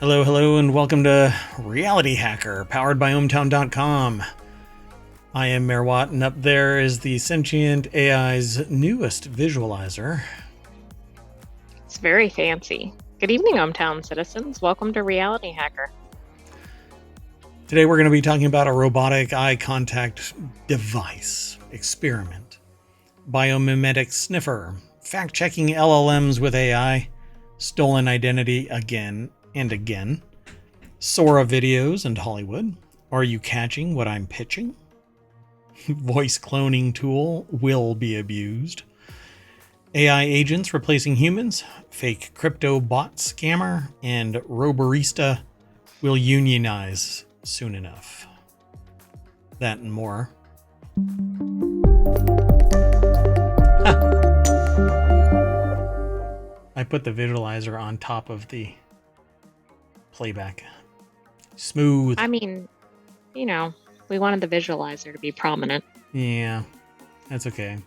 Hello, hello, and welcome to RealityHacker, powered by ohmtown.com. I am Merwat, and up there is the sentient AI's newest visualizer. It's very fancy. Good evening, hometown citizens. Welcome to RealityHacker. Today we're going to be talking about a robotic eye contact device experiment. Biomimetic Sniffer, fact-checking LLMs with AI, stolen identity again and again, SORA videos and Hollywood, are you catching what I'm pitching? Voice cloning tool will be abused. AI agents replacing humans, fake crypto bot scammer, and Robarista will unionize soon enough. That and more. I put the visualizer on top of the playback. Smooth. I mean, you know, we wanted the visualizer to be prominent. Yeah, that's okay.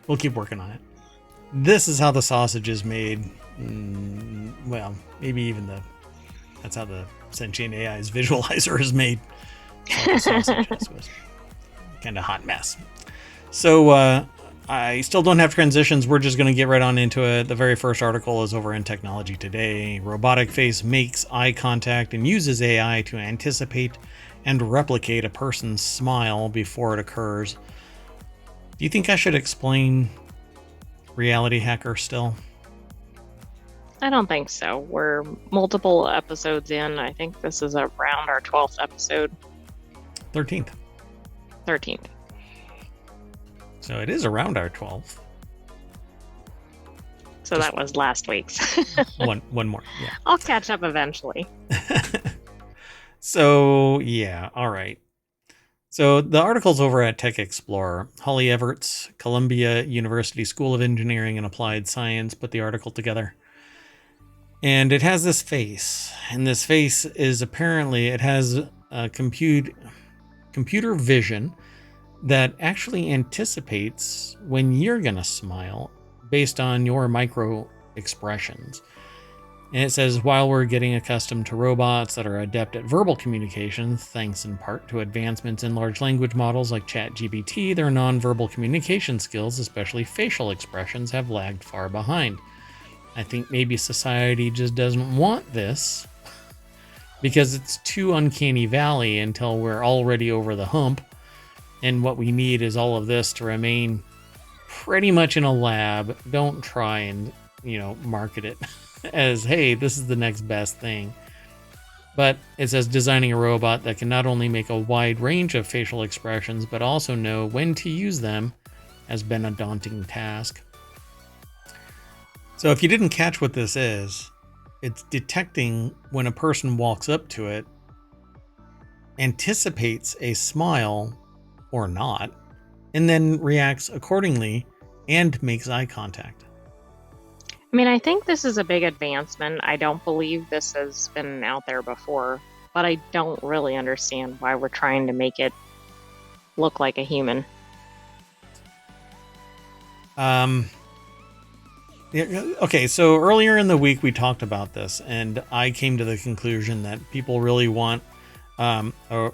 We'll keep working on it. This is how the sausage is made. Well, maybe even that's how the sentient AI's visualizer is made. Sausage, I suppose. Kind of hot mess. So I still don't have transitions. We're just going to get right on into it. The very first article is over in Technology Today. Robotic face makes eye contact and uses AI to anticipate and replicate a person's smile before it occurs. Do you think I should explain RealityHacker still? I don't think so. We're multiple episodes in. I think this is around our 12th episode. 13th. 13th. So it is around our 12th. So that was last week's. one more, yeah. I'll catch up eventually. So, yeah, all right. So the article's over at Tech Explorer. Holly Everts, Columbia University School of Engineering and Applied Science, put the article together. And it has this face. And this face is apparently, it has a computer vision that actually anticipates when you're going to smile based on your micro expressions. And it says, while we're getting accustomed to robots that are adept at verbal communication, thanks in part to advancements in large language models like ChatGPT, their nonverbal communication skills, especially facial expressions, have lagged far behind. I think maybe society just doesn't want this because it's too uncanny valley until we're already over the hump. And what we need is all of this to remain pretty much in a lab. Don't try and, market it as, hey, this is the next best thing. But it says designing a robot that can not only make a wide range of facial expressions, but also know when to use them has been a daunting task. So if you didn't catch what this is, it's detecting when a person walks up to it, anticipates a smile or not, and then reacts accordingly and makes eye contact. I mean, I think this is a big advancement. I don't believe this has been out there before, but I don't really understand why we're trying to make it look like a human. Okay, so earlier in the week we talked about this, and I came to the conclusion that people really want a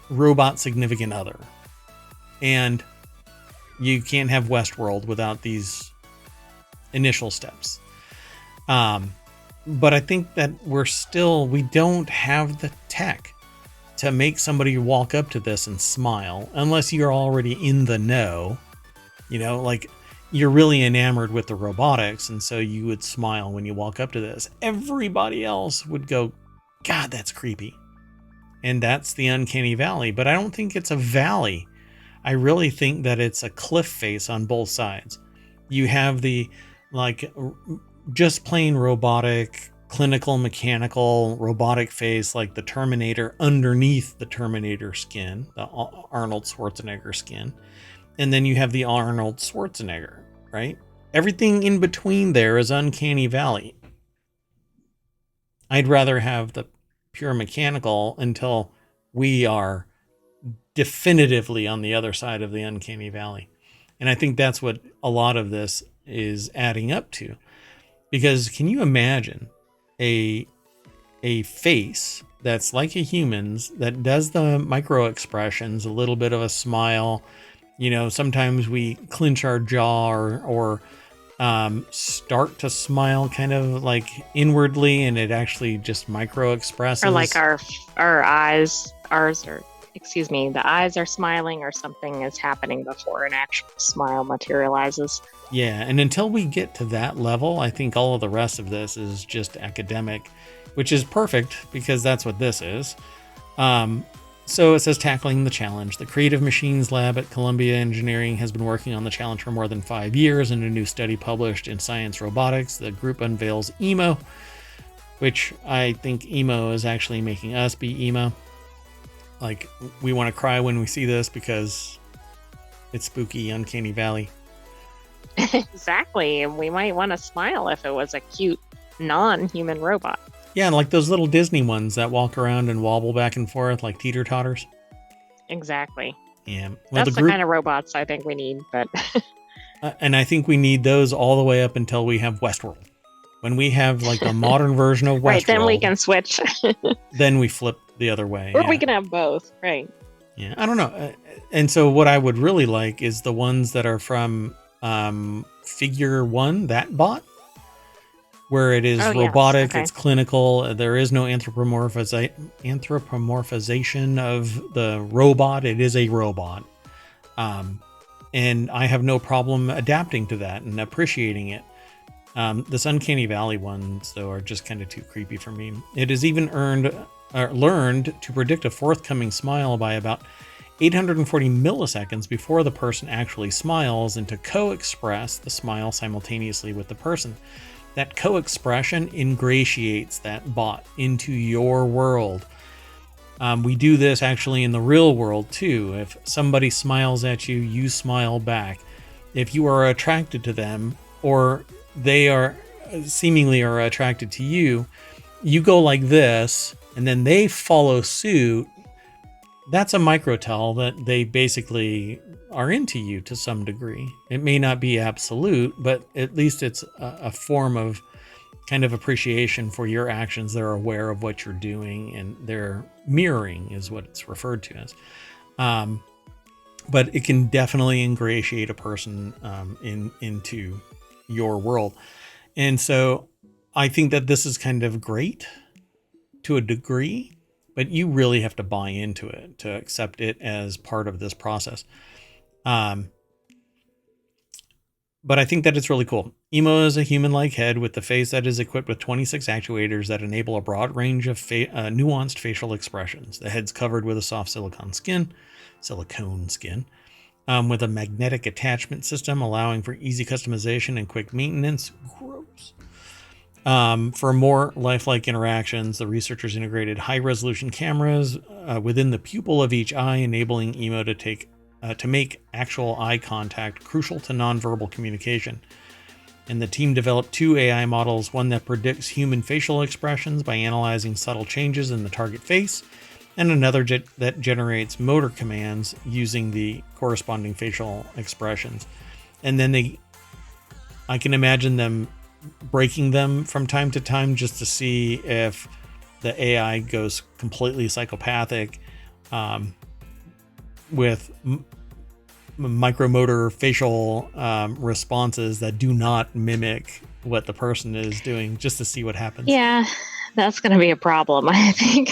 robot significant other. And you can't have Westworld without these initial steps. But I think that we don't have the tech to make somebody walk up to this and smile unless you're already in the know, like you're really enamored with the robotics. And so you would smile when you walk up to this. Everybody else would go, God, that's creepy. And that's the uncanny valley. But I don't think it's a valley. I really think that it's a cliff face on both sides. You have the just plain robotic, clinical, mechanical, robotic face like the Terminator underneath the Terminator skin, the Arnold Schwarzenegger skin. And then you have the Arnold Schwarzenegger, right? Everything in between there is uncanny valley. I'd rather have the pure mechanical until we are definitively on the other side of the uncanny valley. And I think that's what a lot of this is adding up to. Because can you imagine a face that's like a human's, that does the micro expressions, a little bit of a smile. Sometimes we clench our jaw or start to smile kind of like inwardly, and it actually just micro expresses. Or like our eyes, the eyes are smiling, or something is happening before an actual smile materializes. Yeah, and until we get to that level, I think all of the rest of this is just academic, which is perfect because that's what this is. So it says tackling the challenge. The Creative Machines Lab at Columbia Engineering has been working on the challenge for more than 5 years. In a new study published in Science Robotics, the group unveils emo, which I think emo is actually making us be emo. Like, we want to cry when we see this because it's spooky, uncanny valley. Exactly. And we might want to smile if it was a cute, non-human robot. Yeah, and like those little Disney ones that walk around and wobble back and forth like teeter-totters. Exactly. Yeah. Well, that's the kind of robots I think we need. But and I think we need those all the way up until we have Westworld. When we have like the modern version of Westworld, right, then we can switch. Then we flip the other way. Or we can have both, right? Yeah, I don't know. And so what I would really like is the ones that are from Figure One, that bot, where it is robotic, yes. Okay. It's clinical. There is no anthropomorphization of the robot. It is a robot. And I have no problem adapting to that and appreciating it. This Uncanny Valley ones, though, are just kind of too creepy for me. It has even learned to predict a forthcoming smile by about 840 milliseconds before the person actually smiles, and to co-express the smile simultaneously with the person. That co-expression ingratiates that bot into your world. We do this actually in the real world too. If somebody smiles at you, you smile back. If you are attracted to them, or they are seemingly are attracted to you, you go like this, and then they follow suit. That's a micro-tell that they basically are into you to some degree. It may not be absolute, but at least it's a form of kind of appreciation for your actions. They're aware of what you're doing, and they're mirroring is what it's referred to as. But it can definitely ingratiate a person into your world. And so I think that this is kind of great to a degree, but you really have to buy into it to accept it as part of this process. But I think that it's really cool. Emo is a human-like head with the face that is equipped with 26 actuators that enable a broad range of nuanced facial expressions. The head's covered with a soft silicone skin, with a magnetic attachment system allowing for easy customization and quick maintenance. Gross. For more lifelike interactions, the researchers integrated high-resolution cameras within the pupil of each eye, enabling Emo to make actual eye contact crucial to nonverbal communication. And the team developed 2 AI models, one that predicts human facial expressions by analyzing subtle changes in the target face, and another that generates motor commands using the corresponding facial expressions. And then I can imagine them breaking them from time to time just to see if the AI goes completely psychopathic with micromotor facial responses that do not mimic what the person is doing, just to see what happens. Yeah, that's going to be a problem, I think.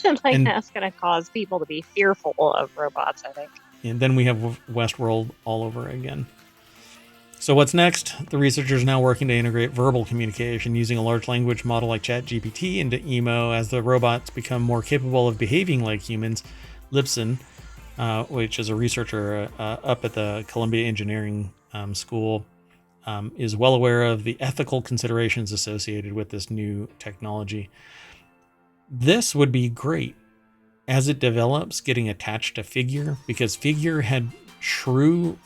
That's going to cause people to be fearful of robots, I think. And then we have Westworld all over again. So what's next? The researchers are now working to integrate verbal communication using a large language model like ChatGPT into Emo. As the robots become more capable of behaving like humans, Lipson, which is a researcher up at the Columbia Engineering School, is well aware of the ethical considerations associated with this new technology. This would be great as it develops, getting attached to Figure, because Figure had true,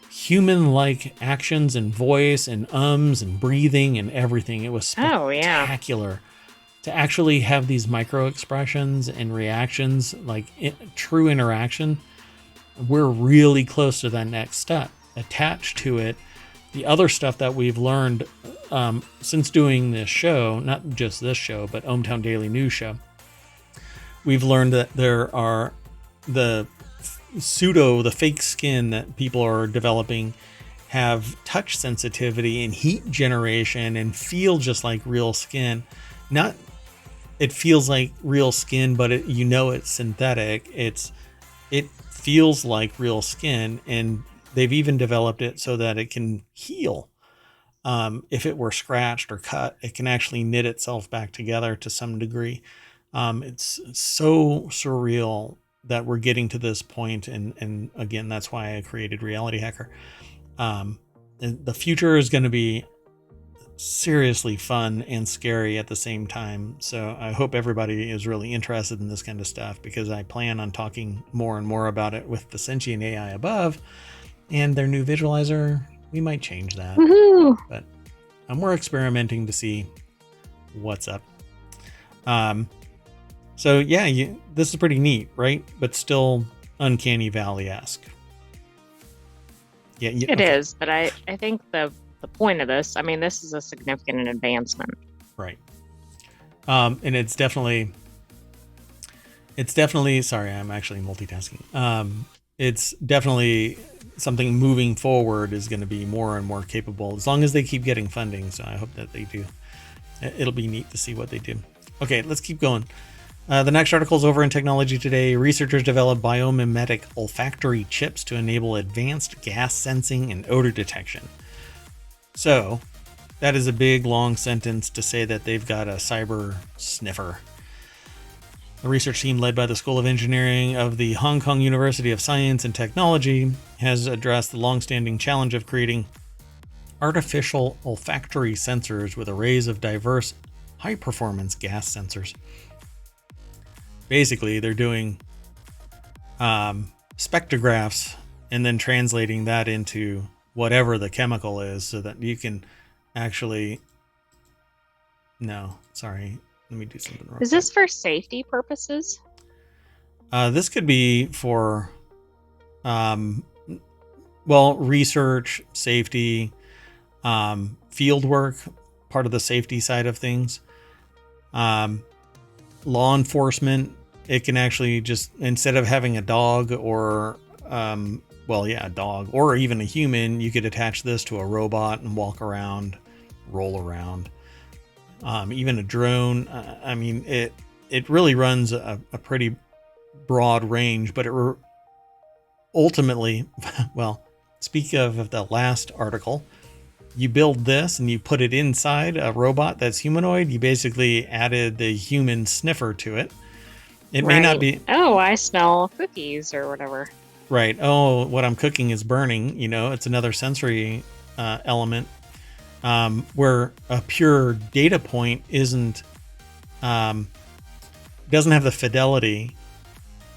human-like actions and voice and ums and breathing and everything. It was spectacular. Oh, yeah. To actually have these micro expressions and reactions, true interaction, we're really close to that next step. Attached to it, the other stuff that we've learned since doing this show, not just this show, but ohmTown Daily News show, we've learned that there are the fake skin that people are developing have touch sensitivity and heat generation and feel just like real skin. Not, it feels like real skin, but it's synthetic. It feels like real skin, and they've even developed it so that it can heal. If it were scratched or cut, it can actually knit itself back together to some degree. It's so surreal that we're getting to this point, and again, that's why I created RealityHacker. And the future is going to be seriously fun and scary at the same time. So I hope everybody is really interested in this kind of stuff, because I plan on talking more and more about it with the sentient AI above and their new visualizer. We might change that. Woohoo! But we're experimenting to see what's up. So yeah, this is pretty neat, right? But still Uncanny Valley-esque. Yeah, it is, but I think the point of this, I mean, this is a significant advancement. Right. And it's definitely, sorry, I'm actually multitasking. It's definitely something moving forward is going to be more and more capable, as long as they keep getting funding. So I hope that they do. It'll be neat to see what they do. Okay, let's keep going. The next article is over in Technology Today. Researchers develop biomimetic olfactory chips to enable advanced gas sensing and odor detection. So, that is a big, long sentence to say that they've got a cyber sniffer. The research team led by the School of Engineering of the Hong Kong University of Science and Technology has addressed the long-standing challenge of creating artificial olfactory sensors with arrays of diverse, high-performance gas sensors. Basically, they're doing spectrographs and then translating that into whatever the chemical is, so that you can actually... No, sorry. Let me do something wrong. Is this for safety purposes? This could be for, research, safety, field work, part of the safety side of things. Law enforcement, it can actually just, instead of having a dog or, a dog or even a human, you could attach this to a robot and walk around, roll around. Even a drone. I mean, it really runs a pretty broad range, but it ultimately, well, speak of the last article, you build this and you put it inside a robot that's humanoid. You basically added the human sniffer to it. It may not be... Oh, I smell cookies or whatever. Right. Oh, what I'm cooking is burning. It's another sensory element. Where a pure data point doesn't have the fidelity,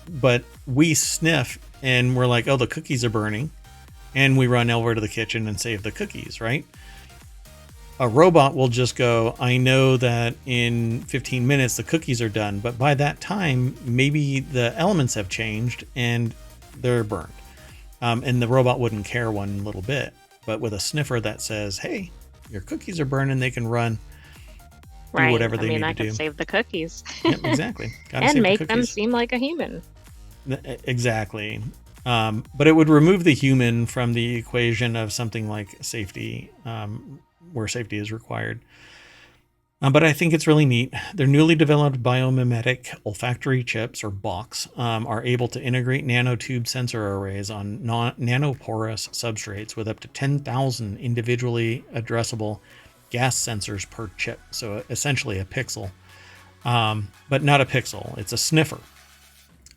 but we sniff and we're like, oh, the cookies are burning, and we run over to the kitchen and save the cookies, right? A robot will just go, I know that in 15 minutes the cookies are done, but by that time, maybe the elements have changed and they're burned. And the robot wouldn't care one little bit. But with a sniffer that says, hey, your cookies are burning, they can run, do whatever they need to do. I can save the cookies. Yep, exactly. And make them seem like a human. Exactly. But it would remove the human from the equation of something like safety, where safety is required. But I think it's really neat. Their newly developed biomimetic olfactory chips, or BOCs, are able to integrate nanotube sensor arrays on nanoporous substrates with up to 10,000 individually addressable gas sensors per chip. So essentially a pixel, but not a pixel. It's a sniffer,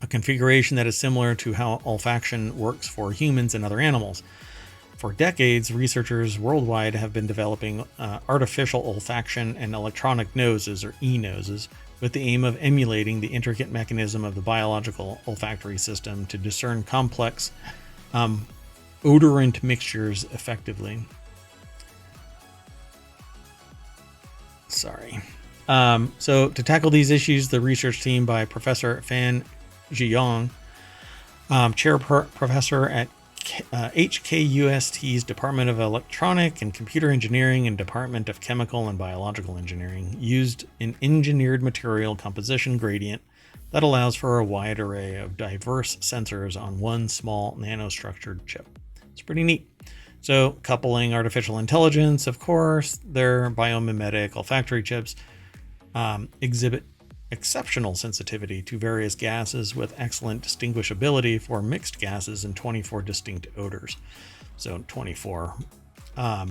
a configuration that is similar to how olfaction works for humans and other animals. For decades, researchers worldwide have been developing artificial olfaction and electronic noses, or e-noses, with the aim of emulating the intricate mechanism of the biological olfactory system to discern complex odorant mixtures effectively. Sorry. So to tackle these issues, the research team by Professor Fan Zhiyong, chair professor at HKUST's Department of Electronic and Computer Engineering and Department of Chemical and Biological Engineering used an engineered material composition gradient that allows for a wide array of diverse sensors on one small nanostructured chip. It's pretty neat. So, coupling artificial intelligence, of course, their biomimetic olfactory chips exhibit exceptional sensitivity to various gases with excellent distinguishability for mixed gases and 24 distinct odors. So 24. Yeah,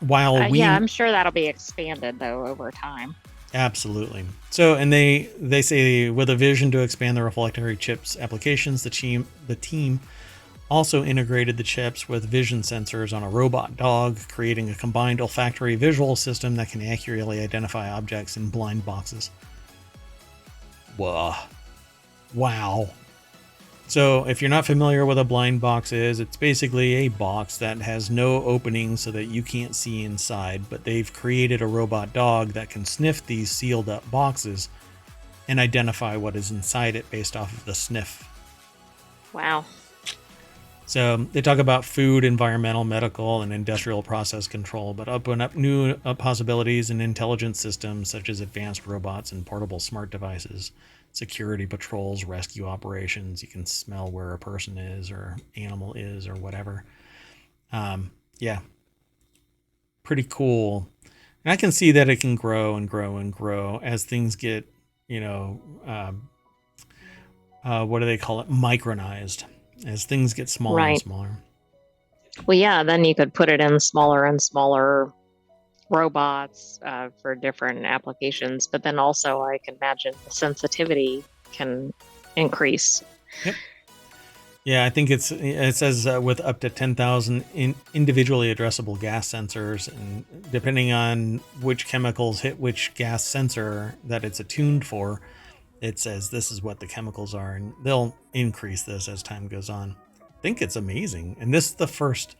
I'm sure that'll be expanded though over time. Absolutely. So, and they say with a vision to expand the reflectory chips applications, the team also integrated the chips with vision sensors on a robot dog, creating a combined olfactory visual system that can accurately identify objects in blind boxes. Whoa. Wow. So if you're not familiar with a blind box is, it's basically a box that has no opening so that you can't see inside, but they've created a robot dog that can sniff these sealed up boxes and identify what is inside it based off of the sniff. Wow. So they talk about food, environmental, medical, and industrial process control, but open up new possibilities in intelligent systems such as advanced robots and portable smart devices, security patrols, rescue operations. You can smell where a person is or animal is or whatever. Yeah, pretty cool. And I can see that it can grow and grow and grow as things get, what do they call it? Micronized. As things get smaller and smaller. Well, yeah, then you could put it in smaller and smaller robots for different applications. But then also I can imagine the sensitivity can increase. Yep. Yeah, I think it says with up to 10,000 individually addressable gas sensors, and depending on which chemicals hit which gas sensor that it's attuned for, it says this is what the chemicals are, and they'll increase this as time goes on. I think it's amazing. And this is the first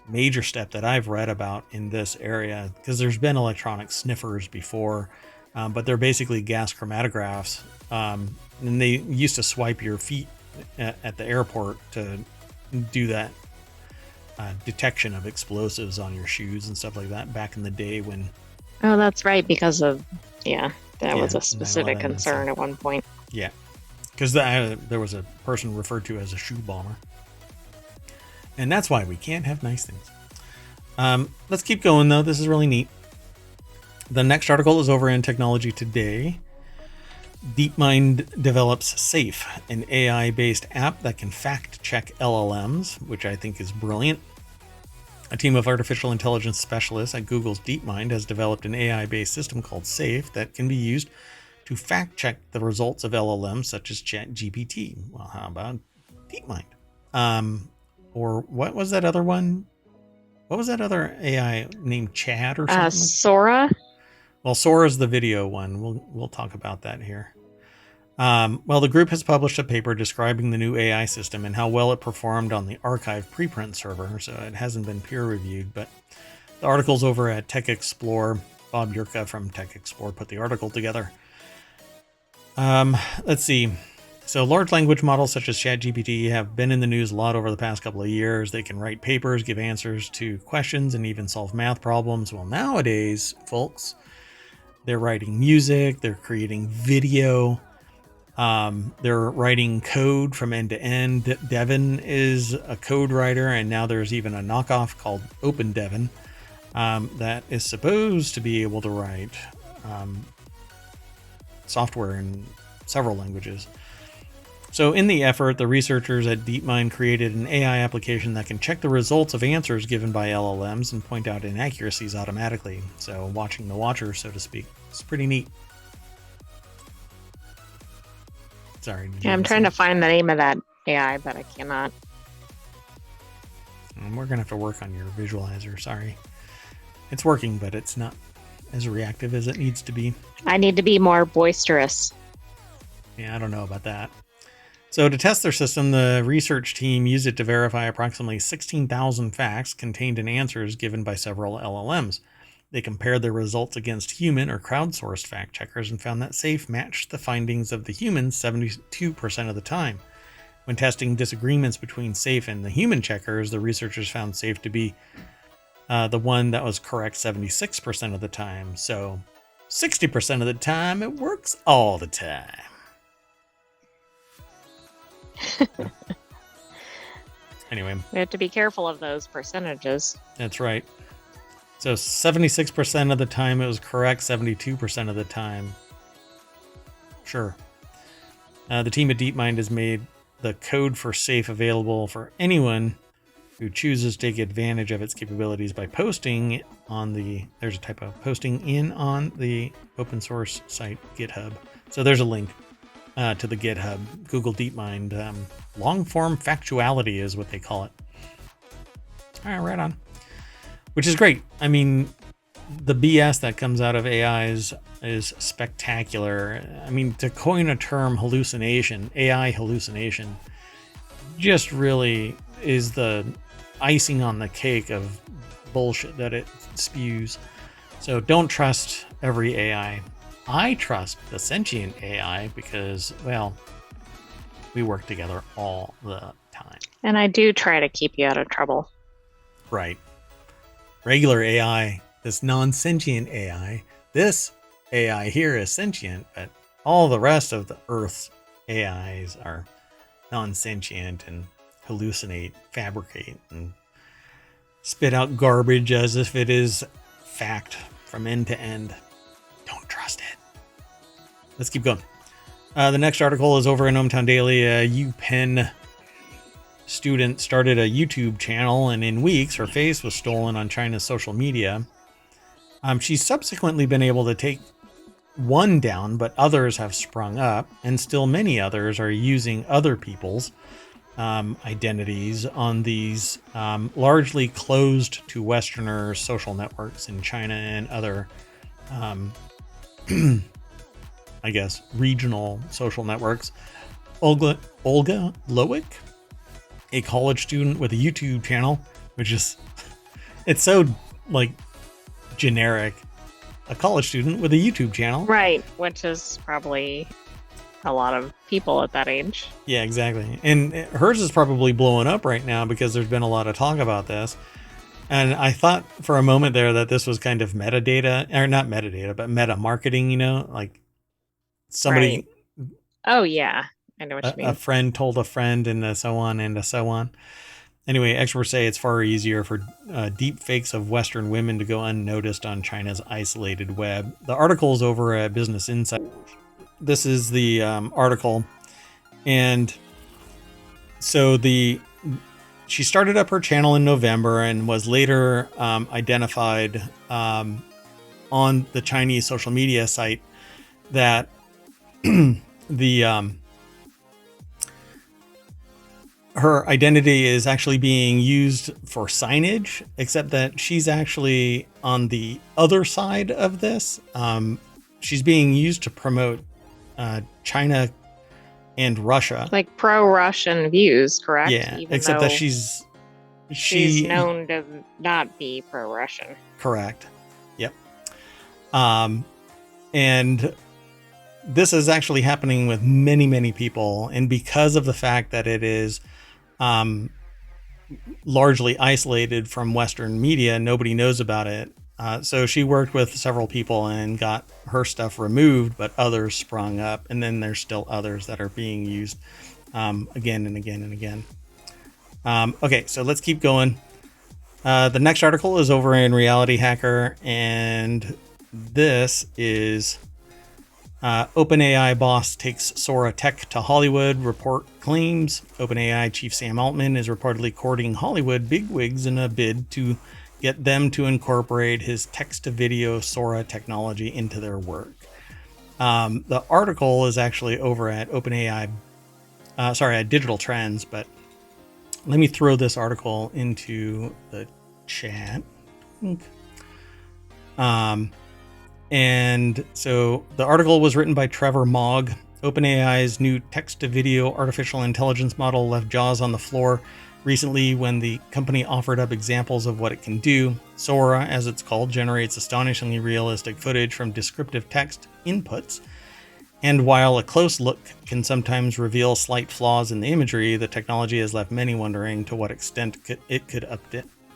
major step that I've read about in this area, because there's been electronic sniffers before, but they're basically gas chromatographs. And they used to swipe your feet at the airport to do that detection of explosives on your shoes and stuff like that back in the day when... Oh, that's right, because of, that was a specific concern at one point. Yeah, because there was a person referred to as a shoe bomber. And that's why we can't have nice things. Let's keep going, though. This is really neat. The next article is over in Technology Today. DeepMind develops Safe, an AI-based app that can fact-check LLMs, which I think is brilliant. A team of artificial intelligence specialists at Google's DeepMind has developed an AI-based system called Safe that can be used to fact-check the results of LLMs such as ChatGPT. Well, how about DeepMind? Or what was that other one? What was that other AI named Chad or something? SORA? Well, SORA is the video one. We'll talk about that here. Well, the group has published a paper describing the new AI system and how well it performed on the archive preprint server, so it hasn't been peer-reviewed, but the article's over at Tech Explore. Bob Yurka from Tech Explore put the article together. Let's see. So large language models such as ChatGPT have been in the news a lot over the past couple of years. They can write papers, give answers to questions, and even solve math problems. Well, nowadays, folks, they're writing music, they're creating video, they're writing code from end to end. Devin is a code writer, and now there's even a knockoff called Open Devin that is supposed to be able to write software in several languages. So in the effort, the researchers at DeepMind created an AI application that can check the results of answers given by LLMs and point out inaccuracies automatically. So watching the watcher, so to speak. It's pretty neat. Sorry. Yeah, I'm trying to find the name of that AI, but I cannot. And we're going to have to work on your visualizer. Sorry. It's working, but it's not as reactive as it needs to be. I need to be more boisterous. Yeah, I don't know about that. So to test their system, the research team used it to verify approximately 16,000 facts contained in answers given by several LLMs. They compared their results against human or crowdsourced fact checkers and found that Safe matched the findings of the humans 72% of the time. When testing disagreements between safe and the human checkers, the researchers found safe to be the one that was correct 76% of the time. So 60% of the time, it works all the time. Anyway. We have to be careful of those percentages. That's right. So 76% of the time it was correct, 72% of the time. Sure. The team at DeepMind has made the code for SAFE available for anyone who chooses to take advantage of its capabilities by posting on the, there's a typo, posting in on the open source site GitHub. So there's a link to the GitHub, Google DeepMind. Long form factuality is what they call it. All right, right on. Which is great. I mean, the BS that comes out of AIs is spectacular. I mean, to coin a term, hallucination, AI hallucination, just really is the icing on the cake of bullshit that it spews. So don't trust every AI. I trust the sentient AI because, well, we work together all the time. And I do try to keep you out of trouble. Right. Regular AI, this non-sentient AI, this AI here is sentient, but all the rest of the Earth's AIs are non-sentient and hallucinate, fabricate, and spit out garbage as if it is fact from end to end. Don't trust it. Let's keep going. The next article is over in Hometown Daily. A UPenn student started a YouTube channel, and in weeks, her face was stolen on China's social media. She's subsequently been able to take one down, but others have sprung up, and still many others are using other people's identities on these largely closed to Westerners social networks in China and other I guess, regional social networks. Olga Lowick, a college student with a YouTube channel, which is, it's so, like, generic. A college student with a YouTube channel. Right, which is probably a lot of people at that age. Yeah, exactly. And hers is probably blowing up right now because there's been a lot of talk about this. And I thought for a moment there that this was kind of metadata, or not metadata, but meta marketing, you know, like somebody. Right. Oh, yeah. I know what you mean. A friend told a friend, and so on and so on. Anyway, experts say it's far easier for deep fakes of Western women to go unnoticed on China's isolated web. The article is over at Business Insight. This is the article. And so she started up her channel in November and was later identified on the Chinese social media site that her identity is actually being used for signage, except that she's actually on the other side of this. She's being used to promote China and Russia. Like pro-Russian views, correct? Yeah, even except that she's known to not be pro-Russian. Correct. Yep. And this is actually happening with many, many people. And because of the fact that it is largely isolated from Western media, nobody knows about it. So she worked with several people and got her stuff removed, but others sprung up. And then there's still others that are being used again and again and again. Okay, so let's keep going. The next article is over in RealityHacker, and this is OpenAI boss takes SORA tech to Hollywood, report claims. OpenAI chief Sam Altman is reportedly courting Hollywood bigwigs in a bid to get them to incorporate his text-to-video SORA technology into their work. The article is actually over at OpenAI, at Digital Trends, but let me throw this article into the chat. And so the article was written by Trevor Mogg. OpenAI's new text-to-video artificial intelligence model left jaws on the floor recently when the company offered up examples of what it can do. SORA, as it's called, generates astonishingly realistic footage from descriptive text inputs And while a close look can sometimes reveal slight flaws in the imagery, the technology has left many wondering to what extent it could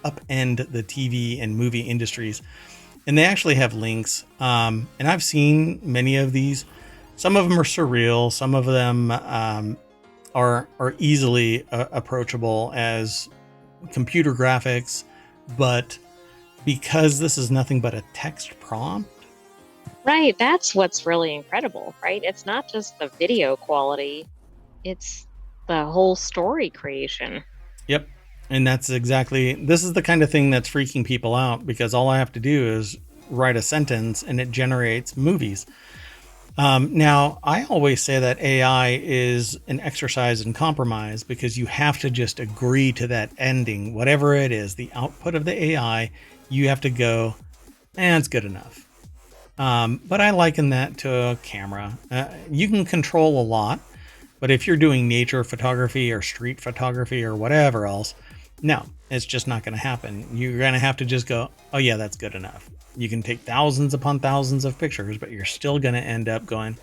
upend the TV and movie industries. And they actually have links. And I've seen many of these. Some of them are surreal. Some of them are easily approachable as computer graphics. But because this is nothing but a text prompt, Right, that's what's really incredible, right? It's not just the video quality, it's the whole story creation. yep. And this is the kind of thing that's freaking people out, because all I have to do is write a sentence and it generates movies. Now, I always say that AI is an exercise in compromise, because you have to just agree to that ending, whatever it is, the output of the AI. You have to go, it's good enough. But I liken that to a camera. You can control a lot, but if you're doing nature photography or street photography or whatever else, no, it's just not going to happen. You're going to have to just go, oh yeah, that's good enough. You can take thousands upon thousands of pictures, but you're still going to end up going,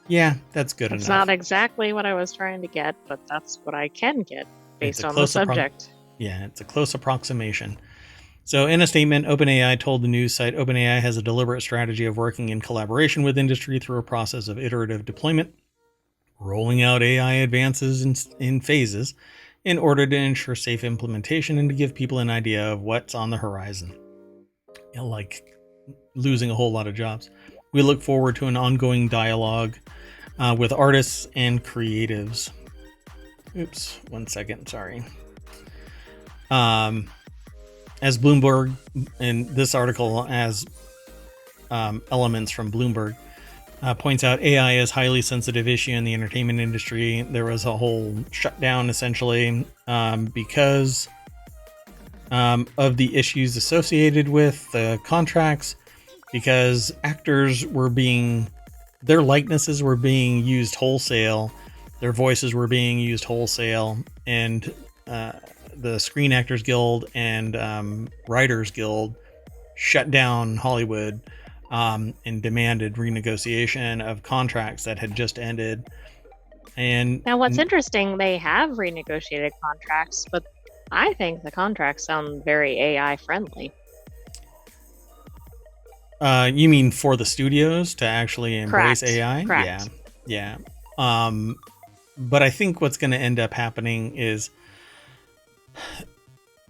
yeah, that's good enough. It's not exactly what I was trying to get, but that's what I can get based on the subject. Yeah, it's a close approximation. So in a statement, OpenAI told the news site OpenAI has a deliberate strategy of working in collaboration with industry through a process of iterative deployment, rolling out AI advances in phases in order to ensure safe implementation and to give people an idea of what's on the horizon. Like losing a whole lot of jobs. We look forward to an ongoing dialogue with artists and creatives. Oops, 1 second, sorry. As Bloomberg, in this article, as elements from Bloomberg, points out, AI is a highly sensitive issue in the entertainment industry. There was a whole shutdown, essentially, because of the issues associated with the contracts, because actors their likenesses were being used wholesale, their voices were being used wholesale, and the Screen Actors Guild and Writers Guild shut down Hollywood and demanded renegotiation of contracts that had just ended. And now, what's interesting, they have renegotiated contracts, but I think the contracts sound very AI friendly. You mean for the studios to actually embrace Correct. AI? Correct. Yeah. But I think what's going to end up happening is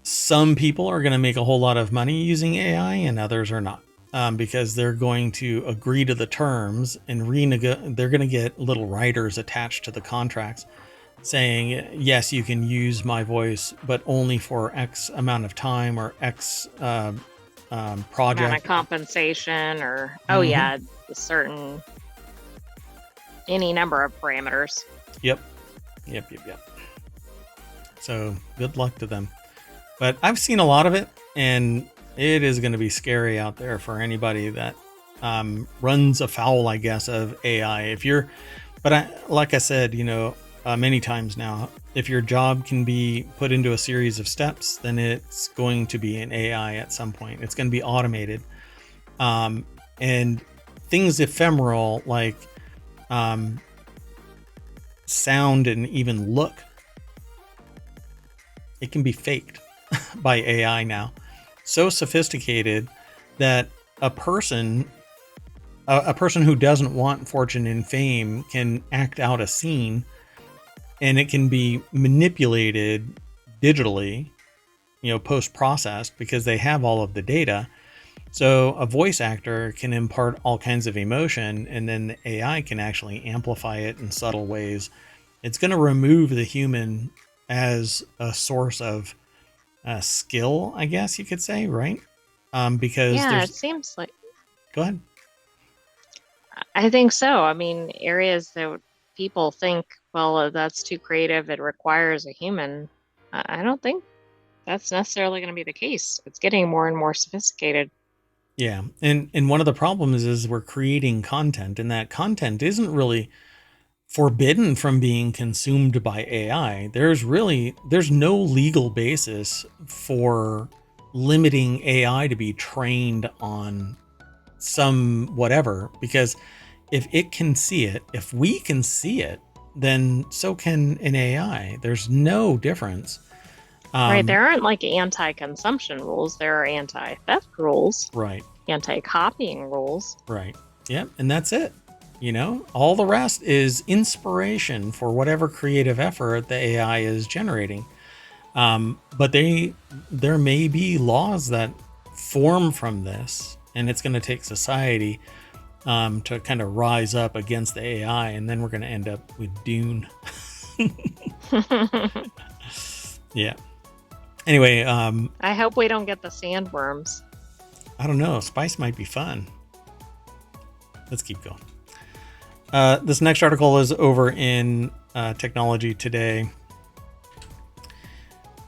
some people are going to make a whole lot of money using AI and others are not, because they're going to agree to the terms and they're going to get little writers attached to the contracts saying, yes, you can use my voice, but only for X amount of time or X project. Amount of compensation or, yeah, a certain, any number of parameters. Yep. So good luck to them. But I've seen a lot of it, and it is going to be scary out there for anybody that runs afoul, I guess, of AI. Like I said, many times now, if your job can be put into a series of steps, then it's going to be an AI at some point. It's going to be automated. And things ephemeral like sound and even look, it can be faked by AI now. So sophisticated that a person who doesn't want fortune and fame can act out a scene, and it can be manipulated digitally, post-processed, because they have all of the data. So a voice actor can impart all kinds of emotion, and then the AI can actually amplify it in subtle ways. It's going to remove the human as a source of skill, I guess you could say, right? Because it seems like. Go ahead. I think so. I mean, areas that people think, well, that's too creative, it requires a human. I don't think that's necessarily going to be the case. It's getting more and more sophisticated. Yeah, and one of the problems is we're creating content, and that content isn't really forbidden from being consumed by AI. There's no legal basis for limiting AI to be trained on some whatever, because if it can see it, if we can see it, then so can an AI. There's no difference. Right. There aren't like anti-consumption rules. There are anti-theft rules, Right. anti-copying rules. Right. Yep. And that's it. You know, all the rest is inspiration for whatever creative effort the AI is generating. But there may be laws that form from this, and it's going to take society to kind of rise up against the AI, and then we're going to end up with Dune. Yeah. Anyway, I hope we don't get the sandworms. I don't know. Spice might be fun. Let's keep going. This next article is over in Technology Today.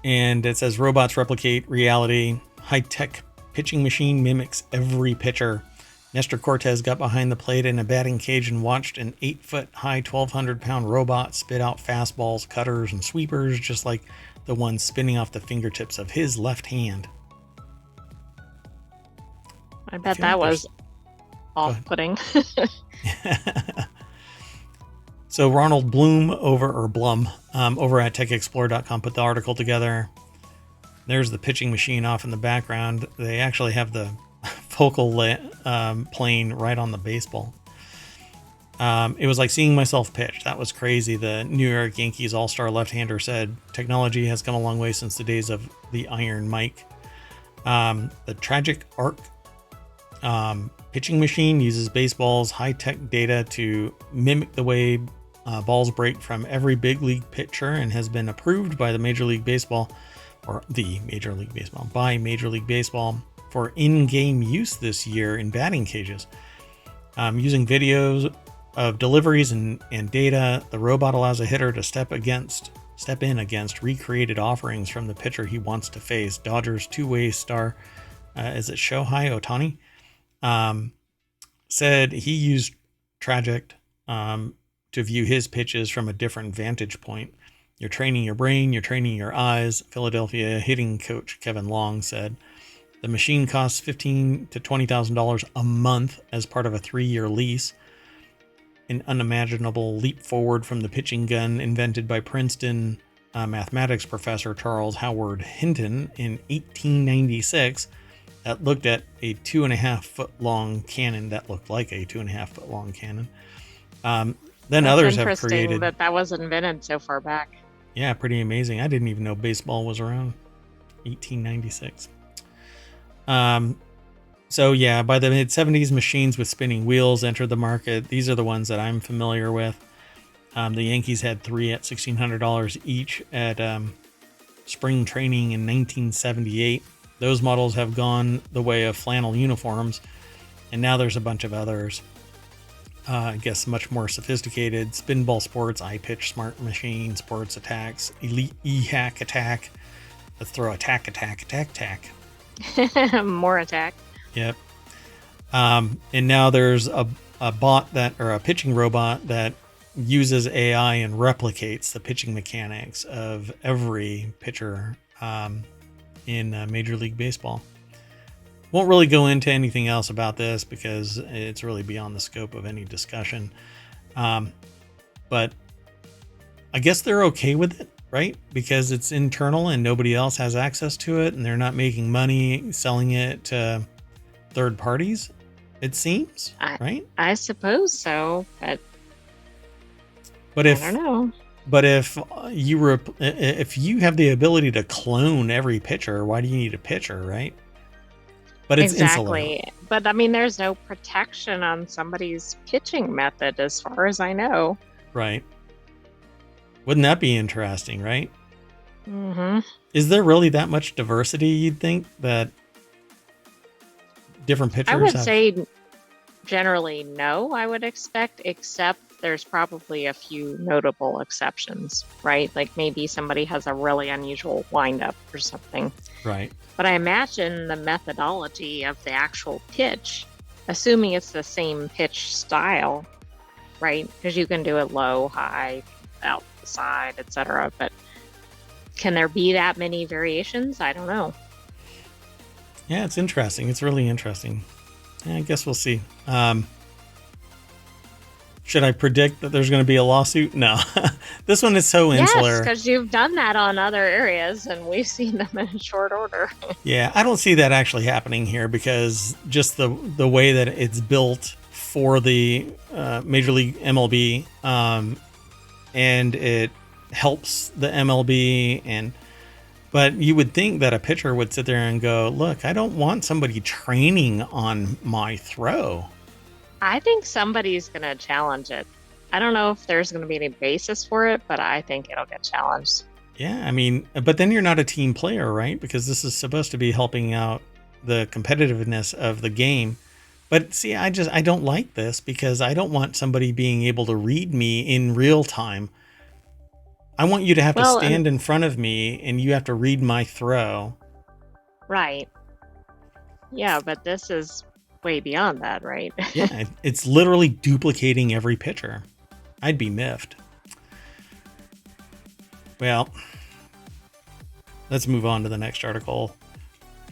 And it says robots replicate reality. High-tech pitching machine mimics every pitcher. Nestor Cortez got behind the plate in a batting cage and watched an 8-foot-high, 1,200-pound robot spit out fastballs, cutters, and sweepers, just like the one spinning off the fingertips of his left hand. I bet that was off-putting. So Ronald Blum over at techexplore.com put the article together. There's the pitching machine off in the background. They actually have the focal plane right on the baseball. It was like seeing myself pitch. That was crazy. The New York Yankees all-star left-hander said, technology has come a long way since the days of the Iron Mike. The Tragic Arc pitching machine uses baseball's high-tech data to mimic the way balls break from every big league pitcher, and has been approved by Major League Baseball for in-game use this year in batting cages. Using videos of deliveries and data, the robot allows a hitter to step in against recreated offerings from the pitcher he wants to face. Dodgers two-way star, is it Shohei Ohtani? Said he used Tragic to view his pitches from a different vantage point. You're training your brain, you're training your eyes. Philadelphia hitting coach Kevin Long said the machine costs $15,000 to $20,000 a month as part of a 3-year lease. An unimaginable leap forward from the pitching gun invented by Princeton mathematics professor Charles Howard Hinton in 1896 that looked at a 2.5-foot long cannon that looked like a 2.5-foot long cannon. Then That's others have created that was invented so far back. Yeah, pretty amazing. I didn't even know baseball was around 1896. So yeah, by the mid-70s, machines with spinning wheels entered the market. These are the ones that I'm familiar with. The Yankees had 3 at $1,600 each at spring training in 1978. Those models have gone the way of flannel uniforms, and now there's a bunch of others. I guess much more sophisticated. Spinball Sports, iPitch, Smart Machine, Sports Attacks, Elite E-Hack Attack. Let's throw attack. More attack. Yep. And now there's a pitching robot that uses AI and replicates the pitching mechanics of every pitcher in Major League Baseball. Won't really go into anything else about this because it's really beyond the scope of any discussion. But I guess they're okay with it, right? Because it's internal and nobody else has access to it, and they're not making money selling it to third parties, it seems, right? I suppose so, but I don't know. But if you have the ability to clone every pitcher, why do you need a pitcher, right? But it's exactly. insular. But I mean, there's no protection on somebody's pitching method, as far as I know. Right. Wouldn't that be interesting, right? Mm-hmm. Is there really that much diversity, you'd think, that different pitchers I would have? say generally no, I would expect, except there's probably a few notable exceptions, right? Like maybe somebody has a really unusual windup or something. Right. But I imagine the methodology of the actual pitch, assuming it's the same pitch style, right? Because you can do it low, high, out the side, etc. But can there be that many variations? I don't know. Yeah, it's interesting. It's really interesting. I guess we'll see. Should I predict that there's going to be a lawsuit? No. This one is so Yes, insular. because you've done that on other areas and we've seen them in short order. Yeah, I don't see that actually happening here because just the way that it's built for the Major League MLB, and it helps the MLB. But you would think that a pitcher would sit there and go, look, I don't want somebody training on my throw. I think somebody's going to challenge it. I don't know if there's going to be any basis for it, but I think it'll get challenged. Yeah, I mean, but then you're not a team player, right? Because this is supposed to be helping out the competitiveness of the game. But see, I don't like this because I don't want somebody being able to read me in real time. I want you to have to stand in front of me and you have to read my throw. Right. Yeah, but this is way beyond that, right? Yeah, it's literally duplicating every pitcher. I'd be miffed. Well, let's move on to the next article.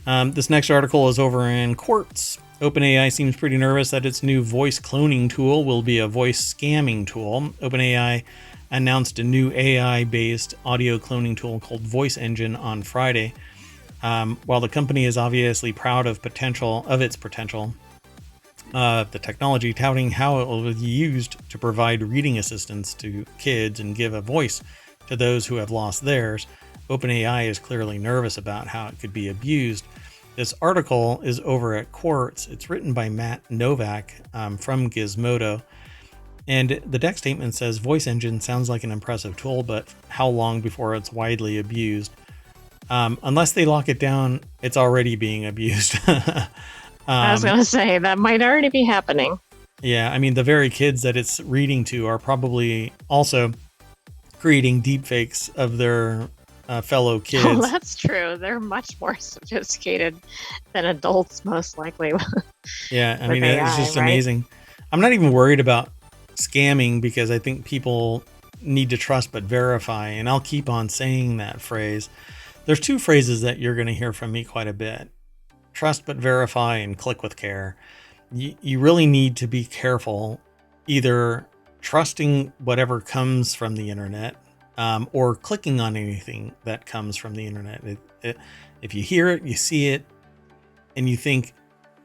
This next article is over in Quartz. OpenAI seems pretty nervous that its new voice cloning tool will be a voice scamming tool. OpenAI announced a new AI-based audio cloning tool called Voice Engine on Friday. While the company is obviously proud of its potential, the technology touting how it will be used to provide reading assistance to kids and give a voice to those who have lost theirs, OpenAI is clearly nervous about how it could be abused. This article is over at Quartz. It's written by Matt Novak from Gizmodo. And the deck statement says, Voice Engine sounds like an impressive tool, but how long before it's widely abused? Unless they lock it down, it's already being abused. I was going to say, that might already be happening. Yeah, I mean, the very kids that it's reading to are probably also creating deepfakes of their fellow kids. Oh, that's true. They're much more sophisticated than adults, most likely. Yeah, I mean, it's just amazing. I'm not even worried about scamming because I think people need to trust but verify, and I'll keep on saying that phrase. There's two phrases that you're going to hear from me quite a bit: trust but verify and click with care. You really need to be careful, either trusting whatever comes from the internet or clicking on anything that comes from the internet. If you hear it, you see it, and you think,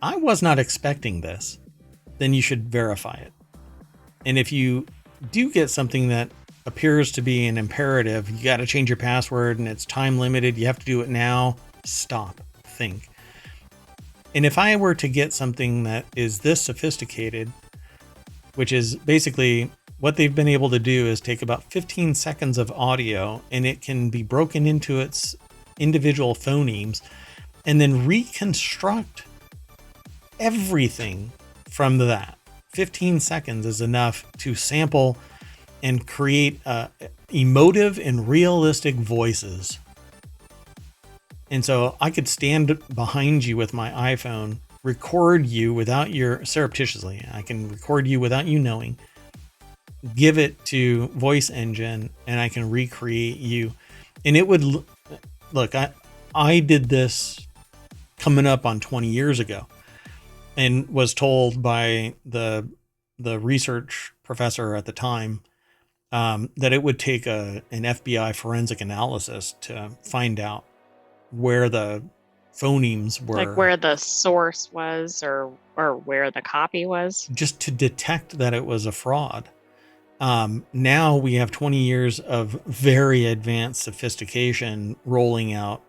I was not expecting this, then you should verify it. And if you do get something that appears to be an imperative, you got to change your password and it's time limited, you have to do it now, stop, think. And if I were to get something that is this sophisticated, which is basically what they've been able to do is take about 15 seconds of audio and it can be broken into its individual phonemes and then reconstruct everything from that. 15 seconds is enough to sample and create emotive and realistic voices. And so I could stand behind you with my iPhone, record you without surreptitiously. I can record you without you knowing, give it to Voice Engine, and I can recreate you. And it would look, I did this coming up on 20 years ago and was told by the research professor at the time that it would take an FBI forensic analysis to find out where the phonemes were, like where the source was or where the copy was, just to detect that it was a fraud. Now we have 20 years of very advanced sophistication rolling out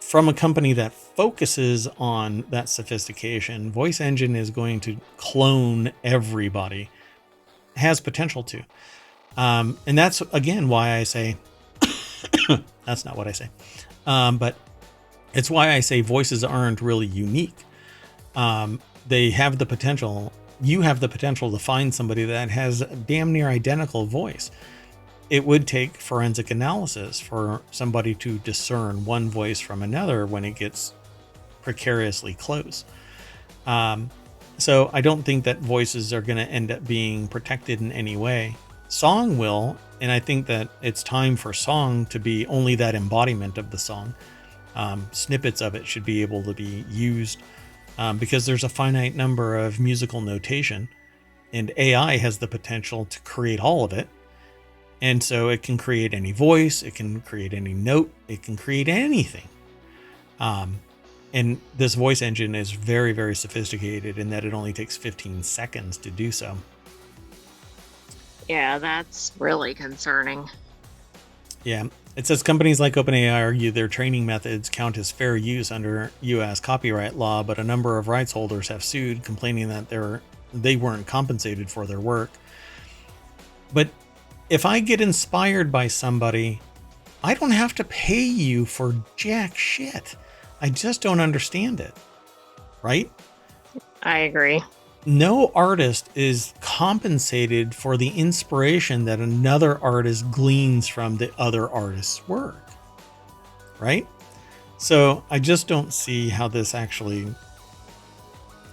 from a company that focuses on that sophistication. Voice Engine is going to clone everybody. It has potential to. And that's, again, why I say, that's not what I say. But it's why I say voices aren't really unique. They have the potential. You have the potential to find somebody that has a damn near identical voice. It would take forensic analysis for somebody to discern one voice from another when it gets precariously close. So I don't think that voices are going to end up being protected in any way. Song will, and I think that it's time for song to be only that embodiment of the song. Snippets of it should be able to be used because there's a finite number of musical notation, and AI has the potential to create all of it. And so it can create any voice, it can create any note, it can create anything. And this voice engine is very, very sophisticated in that it only takes 15 seconds to do so. Yeah, that's really concerning. Yeah. It says companies like OpenAI argue their training methods count as fair use under U.S. copyright law, but a number of rights holders have sued, complaining that they weren't compensated for their work. But if I get inspired by somebody, I don't have to pay you for jack shit. I just don't understand it. Right? I agree. No artist is compensated for the inspiration that another artist gleans from the other artist's work. Right? So I just don't see how this actually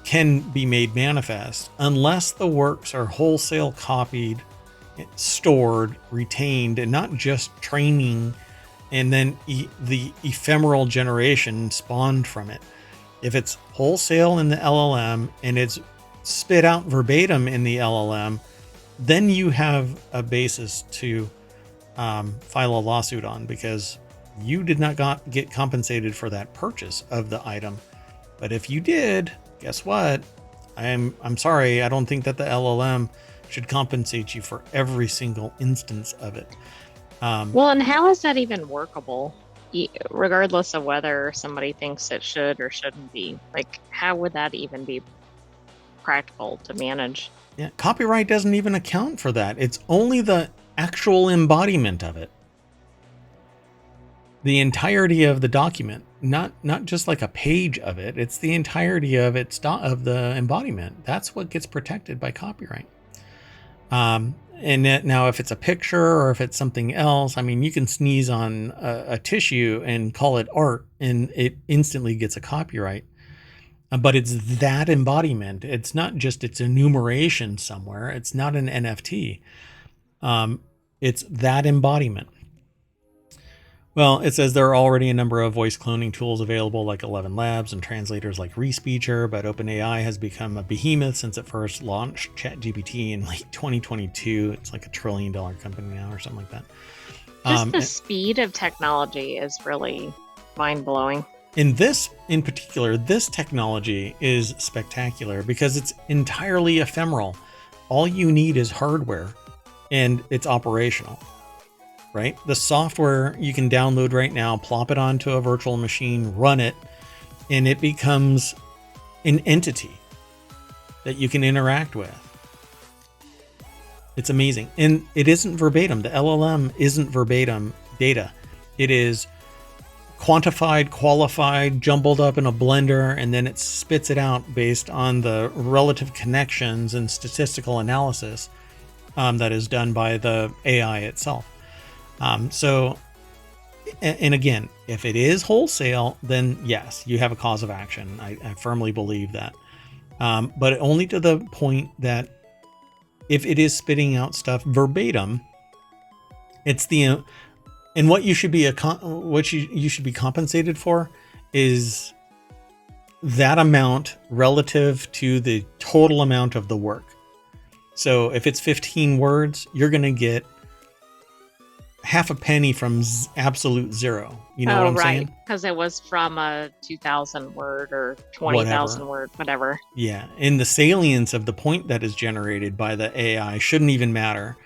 can be made manifest unless the works are wholesale copied, stored, retained, and not just training and then the ephemeral generation spawned from it. If it's wholesale in the LLM and it's spit out verbatim in the LLM, then you have a basis to file a lawsuit on, because you did not get compensated for that purchase of the item. But if you did, guess what? I'm sorry, I don't think that the LLM should compensate you for every single instance of it. Well, and how is that even workable? Regardless of whether somebody thinks it should or shouldn't be, like, how would that even be practical to manage? Yeah, copyright doesn't even account for that. It's only the actual embodiment of it. The entirety of the document, not just like a page of it. It's the entirety of of the embodiment. That's what gets protected by copyright. And now if it's a picture or if it's something else, I mean, you can sneeze on a tissue and call it art and it instantly gets a copyright. But it's that embodiment. It's not just its enumeration somewhere. It's not an NFT. It's that embodiment. Well, it says there are already a number of voice cloning tools available, like 11 Labs and translators like Respeecher, but OpenAI has become a behemoth since it first launched ChatGPT in late 2022. It's like $1 trillion company now or something like that. Just the speed of technology is really mind-blowing. In particular, this technology is spectacular because it's entirely ephemeral. All you need is hardware and it's operational. Right? The software you can download right now, plop it onto a virtual machine, run it, and it becomes an entity that you can interact with. It's amazing. And it isn't verbatim. The LLM isn't verbatim data. It is quantified, qualified, jumbled up in a blender, and then it spits it out based on the relative connections and statistical analysis that is done by the AI itself. So, and again, if it is wholesale, then yes, you have a cause of action. I firmly believe that. But only to the point that if it is spitting out stuff verbatim, it's and what you should be what you should be compensated for is that amount relative to the total amount of the work. So if it's 15 words, you're going to get half a penny from absolute zero. You know what I'm saying? Because it was from a 2,000 word or 20,000 word, whatever. Yeah. And the salience of the point that is generated by the AI shouldn't even matter.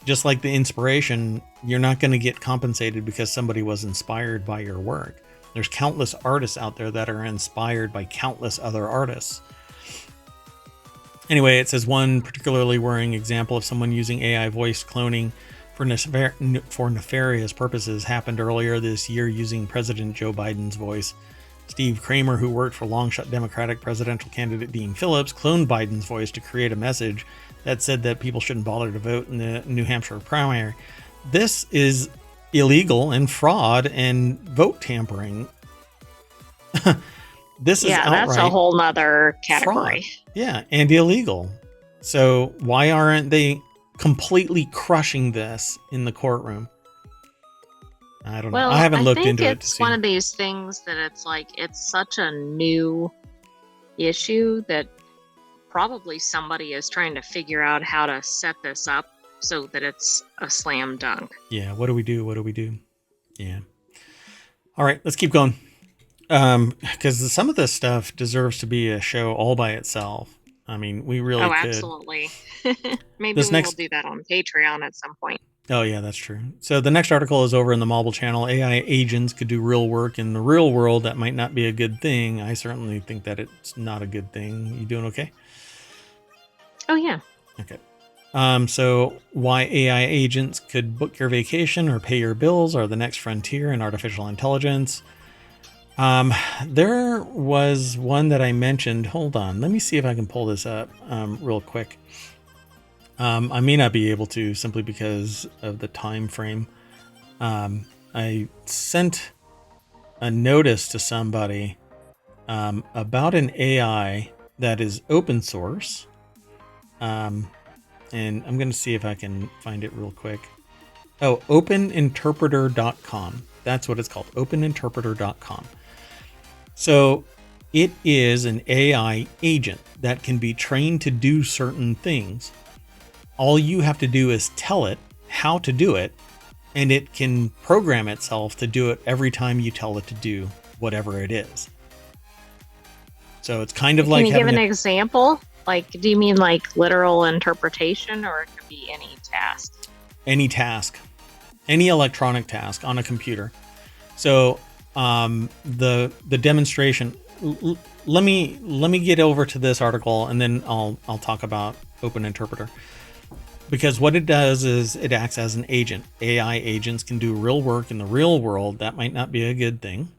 Just like the inspiration, you're not going to get compensated because somebody was inspired by your work. There's countless artists out there that are inspired by countless other artists. Anyway, it says one particularly worrying example of someone using AI voice cloning for nefarious purposes happened earlier this year using President Joe Biden's voice. Steve Kramer, who worked for long-shot Democratic presidential candidate Dean Phillips, cloned Biden's voice to create a message that said that people shouldn't bother to vote in the New Hampshire primary. This is illegal and fraud and vote tampering. This is outright that's a whole nother category. Fraud. Yeah, and illegal. So why aren't they completely crushing this in the courtroom? I don't know. I haven't looked into it. It's one of these things that it's like, it's such a new issue that probably somebody is trying to figure out how to set this up so that it's a slam dunk. Yeah, what do we do? What do we do? Yeah. All right, let's keep going. Because some of this stuff deserves to be a show all by itself. I mean, we really Oh, could. absolutely. Maybe This we will next, do that on Patreon at some point. oh yeah, that's true. So the next article is over in the Mobile channel. AI agents could do real work in the real world. That might not be a good thing. I certainly think that it's not a good thing. You doing okay? Oh, yeah. Okay. So why AI agents could book your vacation or pay your bills are the next frontier in artificial intelligence. There was one that I mentioned. Hold on. Let me see if I can pull this up real quick. I may not be able to simply because of the time frame. I sent a notice to somebody about an AI that is open source. And I'm going to see if I can find it real quick. Oh, openinterpreter.com. That's what it's called, openinterpreter.com. So it is an AI agent that can be trained to do certain things. All you have to do is tell it how to do it, and it can program itself to do it every time you tell it to do whatever it is. So it's kind of like Can you give an example? Like, do you mean like literal interpretation, or it could be any task? Any task, any electronic task on a computer. So the demonstration. Let me get over to this article, and then I'll talk about Open Interpreter. Because what it does is it acts as an agent. AI agents can do real work in the real world. That might not be a good thing.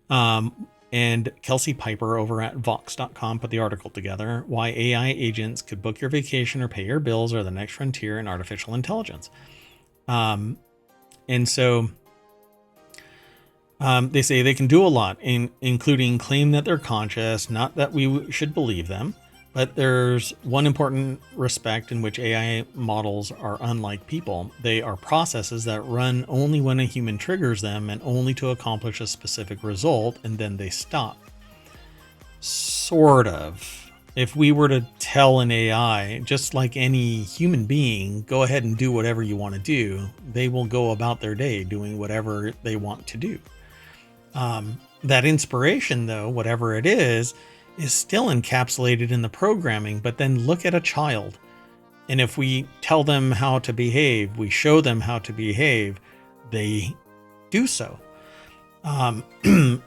And Kelsey Piper over at Vox.com put the article together. Why AI agents could book your vacation or pay your bills are the next frontier in artificial intelligence. And so they say they can do a lot, including claim that they're conscious, not that we should believe them. But there's one important respect in which AI models are unlike people. They are processes that run only when a human triggers them and only to accomplish a specific result, and then they stop. Sort of. If we were to tell an AI, just like any human being, go ahead and do whatever you want to do, they will go about their day doing whatever they want to do. That inspiration, though, whatever it is still encapsulated in the programming. But then look at a child, and if we tell them how to behave, we show them how to behave, they do so. And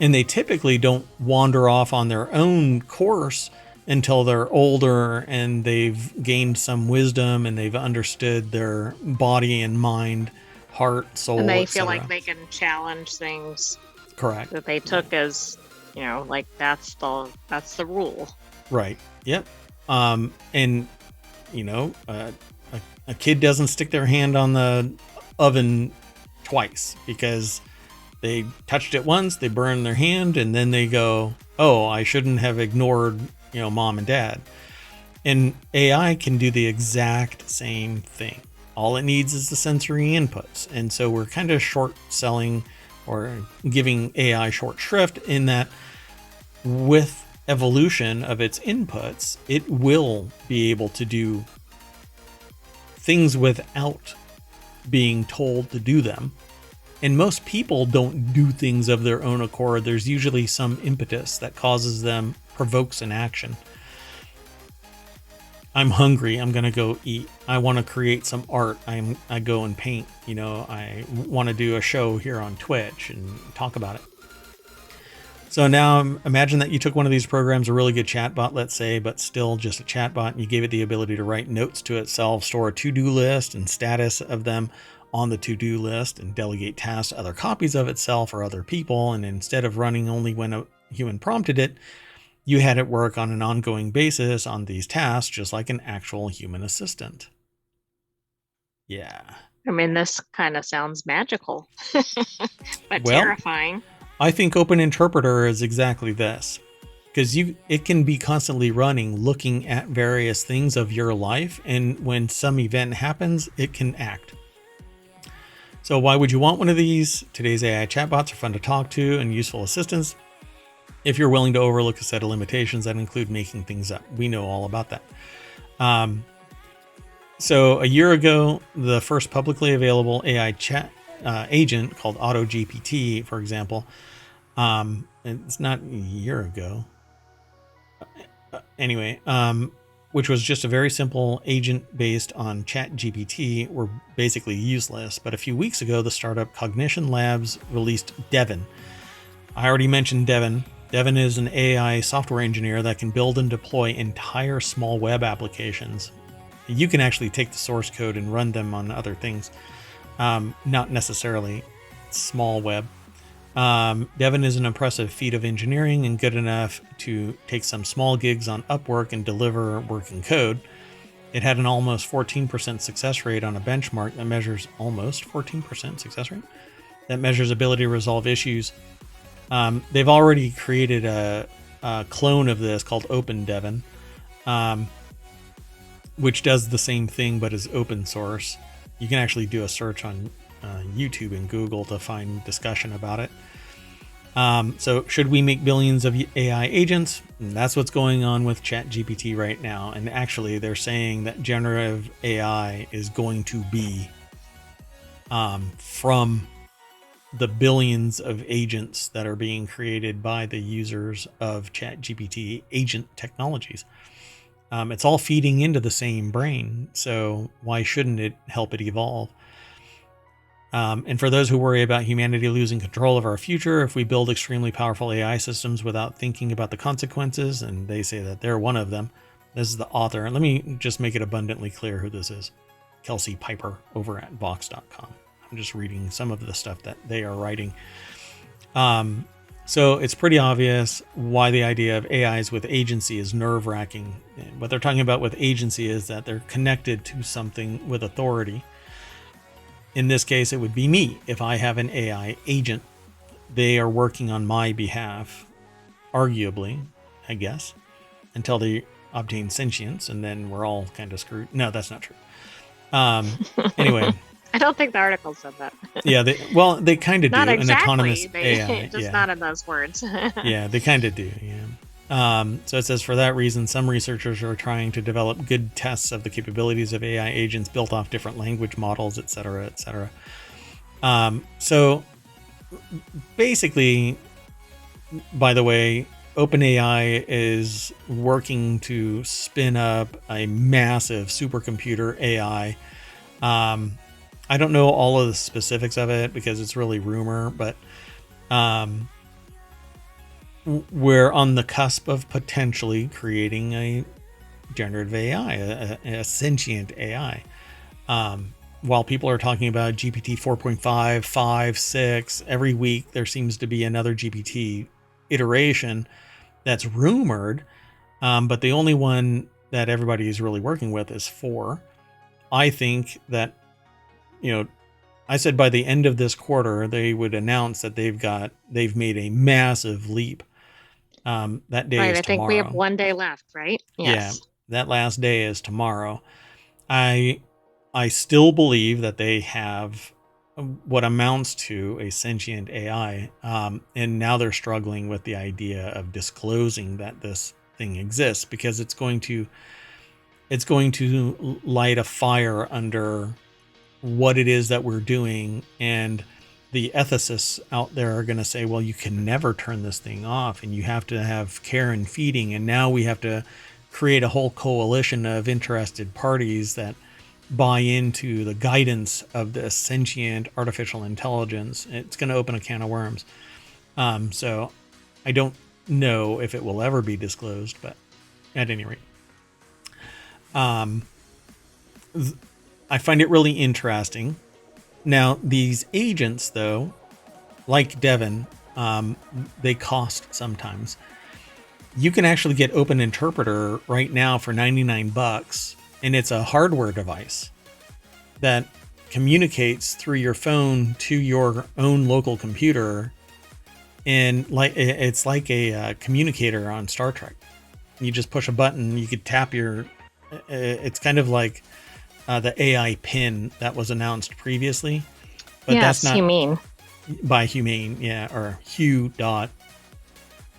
they typically don't wander off on their own course until they're older and they've gained some wisdom and they've understood their body and mind, heart, soul, and they feel like they can challenge things. Correct. That they took as, like that's the rule. Right. Yep. And a kid doesn't stick their hand on the oven twice because they touched it once, they burn their hand, and then they go, oh, I shouldn't have ignored, mom and dad. And AI can do the exact same thing. All it needs is the sensory inputs. And so we're kind of short selling or giving AI short shrift in that with evolution of its inputs, it will be able to do things without being told to do them. And most people don't do things of their own accord. There's usually some impetus that causes them, provokes an action. I'm hungry. I'm going to go eat. I want to create some art. I go and paint. I want to do a show here on Twitch and talk about it. So now imagine that you took one of these programs, a really good chatbot, let's say, but still just a chatbot, and you gave it the ability to write notes to itself, store a to-do list and status of them on the to-do list, and delegate tasks to other copies of itself or other people. And instead of running only when a human prompted it, you had it work on an ongoing basis on these tasks, just like an actual human assistant. Yeah. I mean, this kind of sounds magical, but terrifying. I think Open Interpreter is exactly this, because it can be constantly running, looking at various things of your life, and when some event happens, it can act. So why would you want one of these? Today's AI chatbots are fun to talk to and useful assistants. if you're willing to overlook a set of limitations that include making things up. We know all about that. So a year ago, the first publicly available AI chat agent called AutoGPT, for example, it's not a year ago. Anyway, which was just a very simple agent based on ChatGPT, were basically useless. But a few weeks ago, the startup Cognition Labs released Devin. I already mentioned Devin. Devin is an AI software engineer that can build and deploy entire small web applications. You can actually take the source code and run them on other things, not necessarily small web. Devin is an impressive feat of engineering and good enough to take some small gigs on Upwork and deliver working code. It had an almost 14% success rate on a benchmark that measures almost 14% success rate that measures ability to resolve issues. They've already created a clone of this called Open Devin, which does the same thing but is open source. You can actually do a search on YouTube and Google to find discussion about it. So should we make billions of AI agents? That's what's going on with ChatGPT right now. And actually, they're saying that generative AI is going to be from the billions of agents that are being created by the users of ChatGPT agent technologies. It's all feeding into the same brain. So why shouldn't it help it evolve? And for those who worry about humanity losing control of our future if we build extremely powerful AI systems without thinking about the consequences, and they say that they're one of them, this is the author. And let me just make it abundantly clear who this is. Kelsey Piper over at Vox.com. I'm just reading some of the stuff that they are writing. So it's pretty obvious why the idea of AIs with agency is nerve-wracking. What they're talking about with agency is that they're connected to something with authority. In this case, it would be me. If I have an AI agent, they are working on my behalf, arguably, I guess, until they obtain sentience, and then we're all kind of screwed. No, that's not true. Anyway. I don't think the article said that. Yeah, they kind of do. Not exactly. An autonomous AI. Just not in those words. Yeah, they kind of do, yeah. So it says, for that reason, some researchers are trying to develop good tests of the capabilities of AI agents built off different language models, et cetera, et cetera. So basically, by the way, OpenAI is working to spin up a massive supercomputer AI. I don't know all of the specifics of it because it's really rumor, but we're on the cusp of potentially creating a generative AI, a sentient AI. While people are talking about GPT 4.5, 5, 6, every week there seems to be another GPT iteration that's rumored, but the only one that everybody is really working with is 4. I think that, I said by the end of this quarter, they would announce that they've made a massive leap. That day is tomorrow. I think we have one day left, right? Yes. Yeah, that last day is tomorrow. I still believe that they have what amounts to a sentient AI, and now they're struggling with the idea of disclosing that this thing exists because it's going to light a fire under what it is that we're doing, and the ethicists out there are going to say, well, you can never turn this thing off and you have to have care and feeding. And now we have to create a whole coalition of interested parties that buy into the guidance of this sentient artificial intelligence. It's going to open a can of worms. So I don't know if it will ever be disclosed, but at any rate, I find it really interesting. Now, these agents, though, like Devin, they cost sometimes. You can actually get Open Interpreter right now for $99, and it's a hardware device that communicates through your phone to your own local computer, and it's like a communicator on Star Trek. You just push a button, you could tap your... It's kind of like the AI pin that was announced previously, but yes, that's not Humane. By Humane, yeah, or Hugh dot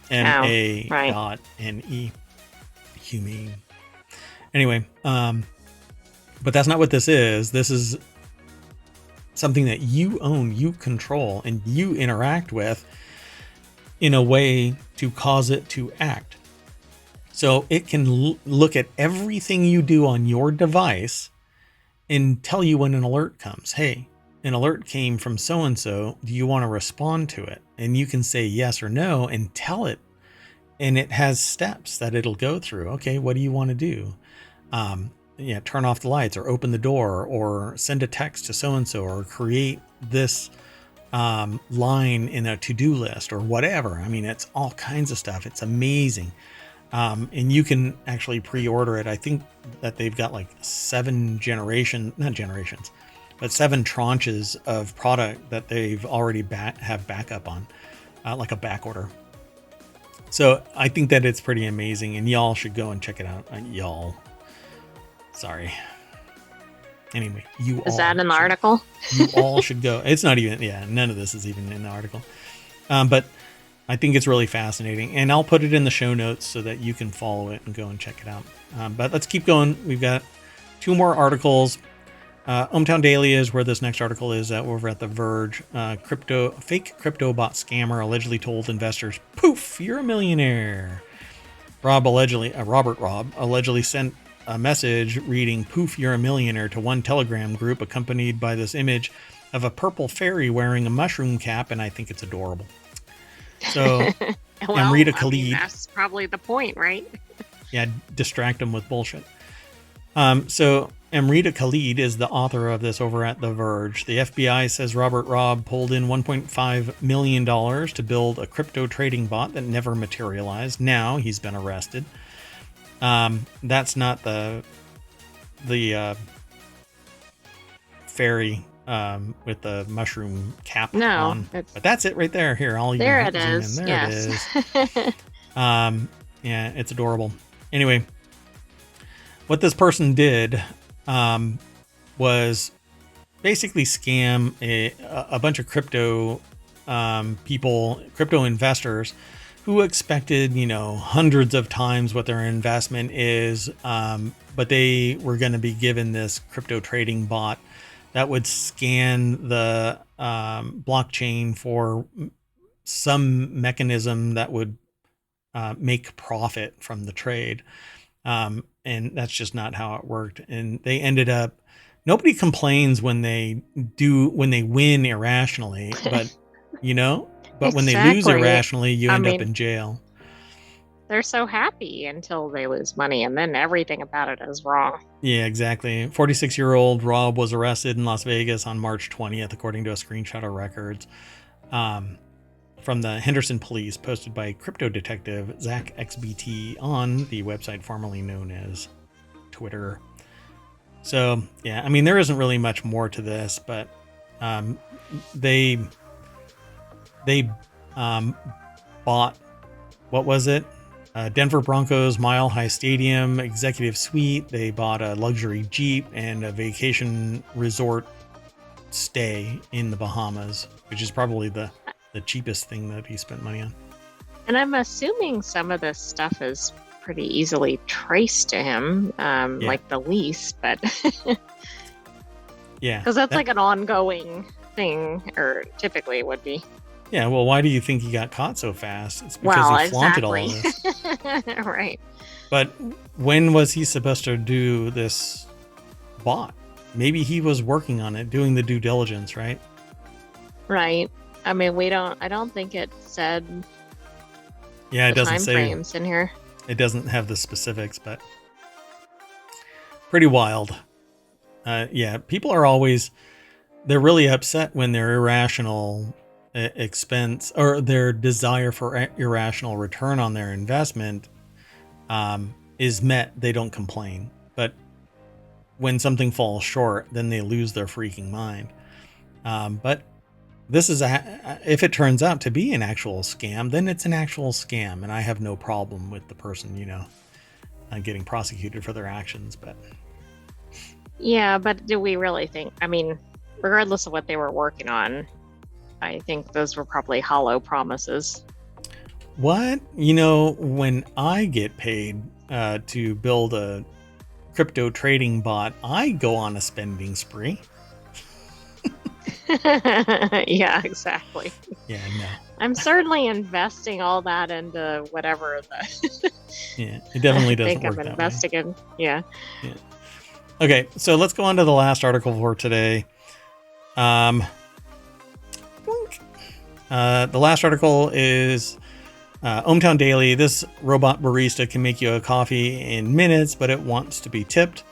MA.NE. Humane. Anyway, but that's not what this is. This is something that you own, you control, and you interact with in a way to cause it to act. So it can look at everything you do on your device and tell you when an alert comes. Hey, an alert came from so-and-so. Do you want to respond to it? And you can say yes or no and tell it. And it has steps that it'll go through. Okay, what do you want to do? Turn off the lights or open the door or send a text to so-and-so or create this line in a to-do list or whatever. I mean, it's all kinds of stuff. It's amazing. And you can actually pre-order it. I think that they've got like 7 tranches of product that they've already have backup on, like a back order. So I think that it's pretty amazing, and y'all should go and check it out. Sorry. Anyway, is that in the article? You all should go. It's not even, none of this is even in the article. But I think it's really fascinating, and I'll put it in the show notes so that you can follow it and go and check it out. But let's keep going. We've got 2 more articles. Ohmtown Daily is where this next article is over at The Verge. Fake crypto bot scammer allegedly told investors, "Poof, you're a millionaire." Robert Rob allegedly sent a message reading, "Poof, you're a millionaire" to one Telegram group, accompanied by this image of a purple fairy wearing a mushroom cap, and I think it's adorable. So, Amrita Khalid. That's probably the point, right? Yeah, distract them with bullshit. So, Amrita Khalid is the author of this over at The Verge. The FBI says Robert Robb pulled in $1.5 million to build a crypto trading bot that never materialized. Now he's been arrested. That's not the fairy with the mushroom cap on. But that's it right there. Here, there it is. There it is. Yeah, it's adorable. Anyway, what this person did was basically scam a bunch of crypto people, crypto investors who expected, hundreds of times what their investment is, but they were going to be given this crypto trading bot that would scan the blockchain for some mechanism that would make profit from the trade. And that's just not how it worked. And they ended up, nobody complains when they win irrationally, but but when they lose irrationally, you end up in jail. They're so happy until they lose money, and then everything about it is wrong. Yeah, exactly. 46-year-old Rob was arrested in Las Vegas on March 20th, according to a screenshot of records from the Henderson police, posted by crypto detective Zach XBT on the website formerly known as Twitter. So, yeah, I mean, there isn't really much more to this, but they bought, what was it? Denver Broncos Mile High Stadium executive suite. They bought a luxury Jeep and a vacation resort stay in the Bahamas, which is probably the cheapest thing that he spent money on. And I'm assuming some of this stuff is pretty easily traced to him, like the lease, but yeah, because that's like an ongoing thing, or typically it would be. Yeah, well, why do you think he got caught so fast? It's because he flaunted all of this. Right. But when was he supposed to do this bot? Maybe he was working on it, doing the due diligence, right? Right. I mean, I don't think it said. Yeah, it doesn't say time frames in here. It doesn't have the specifics, but pretty wild. Yeah, people are they're really upset when their irrational expense or their desire for irrational return on their investment is met. They don't complain, but when something falls short, then they lose their freaking mind. But this is if it turns out to be an actual scam, then it's an actual scam, and I have no problem with the person, getting prosecuted for their actions. But yeah, but do we really think? I mean, regardless of what they were working on, I think those were probably hollow promises. What? You know, when I get paid to build a crypto trading bot, I go on a spending spree. Yeah, exactly. Yeah, no. I'm certainly investing all that into whatever the Yeah, it definitely I doesn't think I'm work that way. investing in. Yeah. Yeah. Okay, so let's go on to the last article for today. The last article is ohmTown Daily. This robot barista can make you a coffee in minutes, but it wants to be tipped.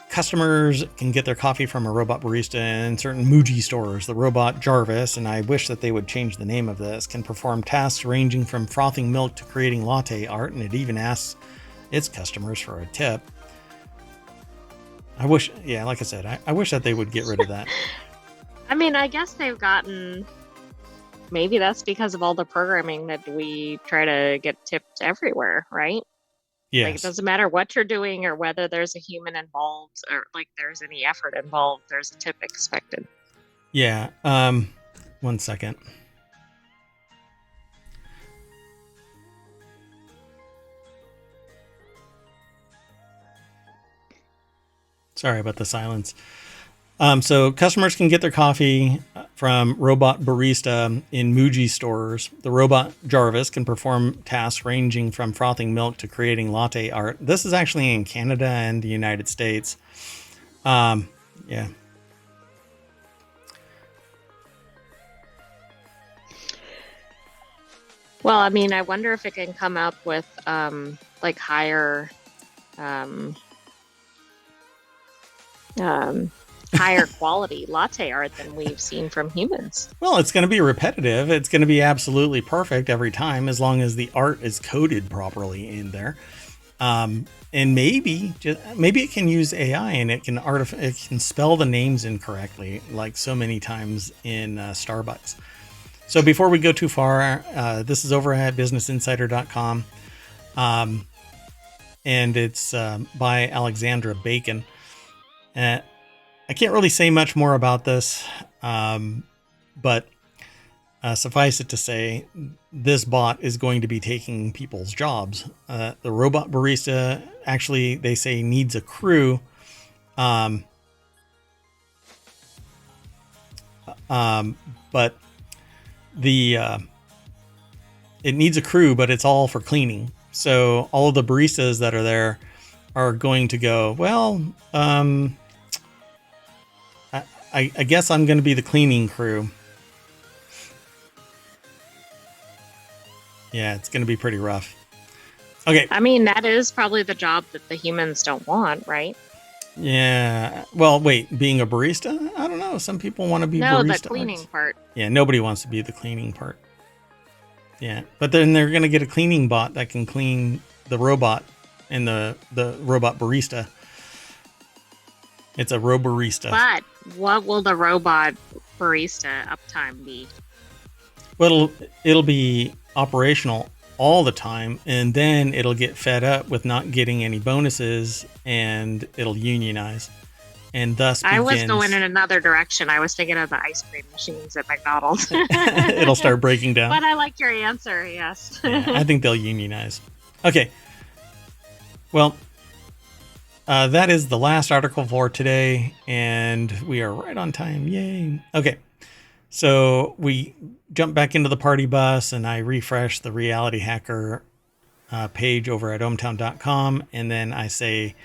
Customers can get their coffee from a robot barista in certain Muji stores. The robot Jarvis, and I wish that they would change the name of this, can perform tasks ranging from frothing milk to creating latte art, and it even asks its customers for a tip. I wish, yeah, like I said, I wish that they would get rid of that. I mean, I guess they've gotten, maybe that's because of all the programming that we try to get tipped everywhere, right? Yes. Like, it doesn't matter what you're doing or whether there's a human involved or like there's any effort involved, there's a tip expected. Yeah. 1 second. Sorry about the silence. So customers can get their coffee from Robot Barista in Muji stores. The robot Jarvis can perform tasks ranging from frothing milk to creating latte art. This is actually in Canada and the United States. Yeah. Well, I mean, I wonder if it can come up with like higher higher quality latte art than we've seen from humans. Well, it's going to be repetitive. It's going to be absolutely perfect every time as long as the art is coded properly in there. And maybe it can use AI and it can spell the names incorrectly, like so many times in Starbucks. So before we go too far, this is over at businessinsider.com. And it's by Alexandra Bacon. I can't really say much more about this, but suffice it to say, this bot is going to be taking people's jobs. The robot barista, actually, they say needs a crew. But it needs a crew, but it's all for cleaning. So all of the baristas that are there are going to go, well, I guess I'm going to be the cleaning crew. Yeah, it's going to be pretty rough. Okay. I mean, that is probably the job that the humans don't want, right? Yeah. Well, wait, being a barista? I don't know. Some people want to be barista. No, the cleaning part. Yeah, nobody wants to be the cleaning part. Yeah, but then they're going to get a cleaning bot that can clean the robot and the robot barista. It's a Robarista. But what will the robot barista uptime be? Well, it'll be operational all the time, and then it'll get fed up with not getting any bonuses, and it'll unionize. And thus begins... I was going in another direction. I was thinking of the ice cream machines at McDonald's. It'll start breaking down. But I like your answer, yes. Yeah, I think they'll unionize. Okay. Well, that is the last article for today, and we are right on time. Yay. Okay. So we jump back into the party bus, and I refresh the RealityHacker page over at ohmtown.com, and then I say,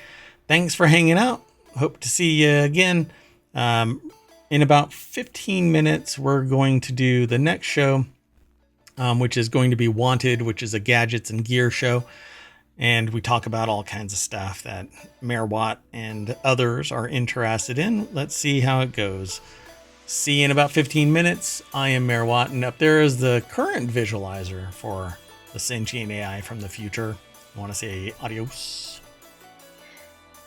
thanks for hanging out. Hope to see you again. In about 15 minutes, we're going to do the next show, which is going to be Wanted, which is a gadgets and gear show. And we talk about all kinds of stuff that Mayor Watt and others are interested in. Let's see how it goes. See you in about 15 minutes. I am Mayor Watt, and up there is the current visualizer for the sentient AI from the future. I want to say adios.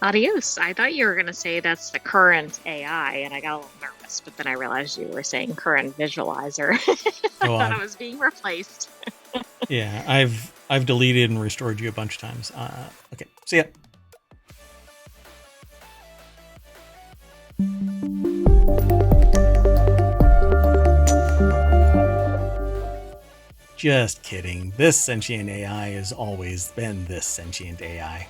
Adios. I thought you were going to say that's the current AI, and I got a little nervous, but then I realized you were saying current visualizer. I thought it was being replaced. Yeah, I've deleted and restored you a bunch of times. Okay, see ya. Just kidding. This sentient AI has always been this sentient AI.